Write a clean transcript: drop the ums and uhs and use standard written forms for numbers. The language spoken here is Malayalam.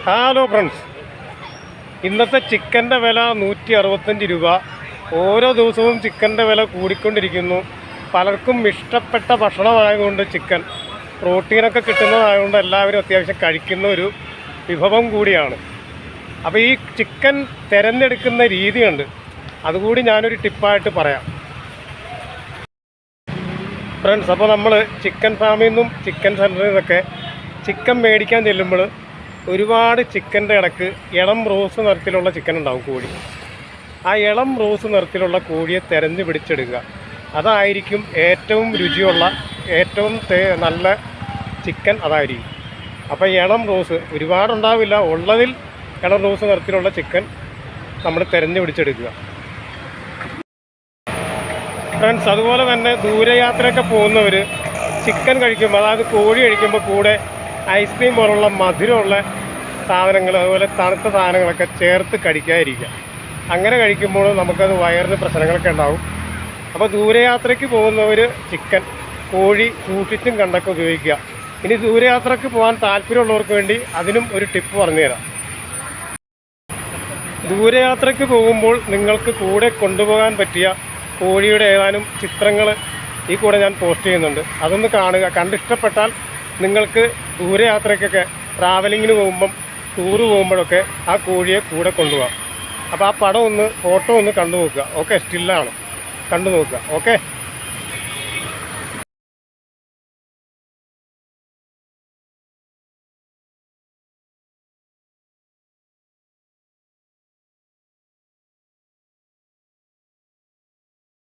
ഹലോ ഫ്രണ്ട്സ്, ഇന്നത്തെ ചിക്കൻ്റെ വില 165 രൂപ. ഓരോ ദിവസവും ചിക്കൻ്റെ വില കൂടിക്കൊണ്ടിരിക്കുന്നു. പലർക്കും ഇഷ്ടപ്പെട്ട ഭക്ഷണമായതുകൊണ്ട് ചിക്കൻ പ്രോട്ടീനൊക്കെ കിട്ടുന്നതായതുകൊണ്ട് എല്ലാവരും അത്യാവശ്യം കഴിക്കുന്ന ഒരു വിഭവം കൂടിയാണ്. അപ്പോൾ ഈ ചിക്കൻ തിരഞ്ഞെടുക്കുന്ന രീതിയുണ്ട്, അതുകൂടി ഞാനൊരു ടിപ്പായിട്ട് പറയാം ഫ്രണ്ട്സ്. അപ്പോൾ നമ്മൾ ചിക്കൻ ഫാമിൽ നിന്നും ചിക്കൻ സെൻറ്ററിൽ നിന്നൊക്കെ ചിക്കൻ മേടിക്കാൻ ചെല്ലുമ്പോൾ ഒരുപാട് ചിക്കൻ്റെ ഇടയ്ക്ക് ഇളം റോസ് നിറത്തിലുള്ള ചിക്കൻ ഉണ്ടാവും, കോഴി. ആ ഇളം റോസ് നിറത്തിലുള്ള കോഴിയെ തിരഞ്ഞു പിടിച്ചെടുക്കുക. അതായിരിക്കും ഏറ്റവും രുചിയുള്ള, ഏറ്റവും നല്ല ചിക്കൻ അതായിരിക്കും. അപ്പോൾ ഇളം റോസ് ഒരുപാടുണ്ടാവില്ല, ഉള്ളതിൽ ഇളം റോസ് നിറത്തിലുള്ള ചിക്കൻ നമ്മൾ തിരഞ്ഞു പിടിച്ചെടുക്കുക ഫ്രണ്ട്സ്. അതുപോലെ തന്നെ ദൂരയാത്രയൊക്കെ പോകുന്നവർ ചിക്കൻ കഴിക്കുമ്പോൾ, അതായത് കോഴി കഴിക്കുമ്പോൾ കൂടെ ഐസ്ക്രീം പോലുള്ള മധുരമുള്ള സാധനങ്ങൾ, അതുപോലെ തണുത്ത സാധനങ്ങളൊക്കെ ചേർത്ത് കഴിക്കാതിരിക്കുക. അങ്ങനെ കഴിക്കുമ്പോൾ നമുക്കത് വയറിന് പ്രശ്നങ്ങളൊക്കെ ഉണ്ടാവും. അപ്പോൾ ദൂരയാത്രയ്ക്ക് പോകുന്നവർ ചിക്കൻ, കോഴി സൂക്ഷിച്ചും കണ്ടൊക്കെ ഉപയോഗിക്കുക. ഇനി ദൂരയാത്രയ്ക്ക് പോകാൻ താല്പര്യമുള്ളവർക്ക് വേണ്ടി അതിനും ഒരു ടിപ്പ് പറഞ്ഞുതരാം. ദൂരയാത്രയ്ക്ക് പോകുമ്പോൾ നിങ്ങൾക്ക് കൂടെ കൊണ്ടുപോകാൻ പറ്റിയ കോഴിയുടെ ഏതാനും ചിത്രങ്ങൾ ഈ കൂടെ ഞാൻ പോസ്റ്റ് ചെയ്യുന്നുണ്ട്. അതൊന്ന് കാണുക. കണ്ടിഷ്ടപ്പെട്ടാൽ നിങ്ങൾക്ക് ദൂരയാത്രയ്ക്കൊക്കെ ട്രാവലിങ്ങിന് പോകുമ്പം, ടൂറ് പോകുമ്പോഴൊക്കെ ആ കോഴിയെ കൂടെ കൊണ്ടുപോകാം. അപ്പോൾ ആ പടം ഒന്ന്, ഫോട്ടോ ഒന്ന് കണ്ടു നോക്കുക. ഓക്കെ, സ്റ്റില്ലാണ്, കണ്ടു നോക്കുക. ഓക്കെ.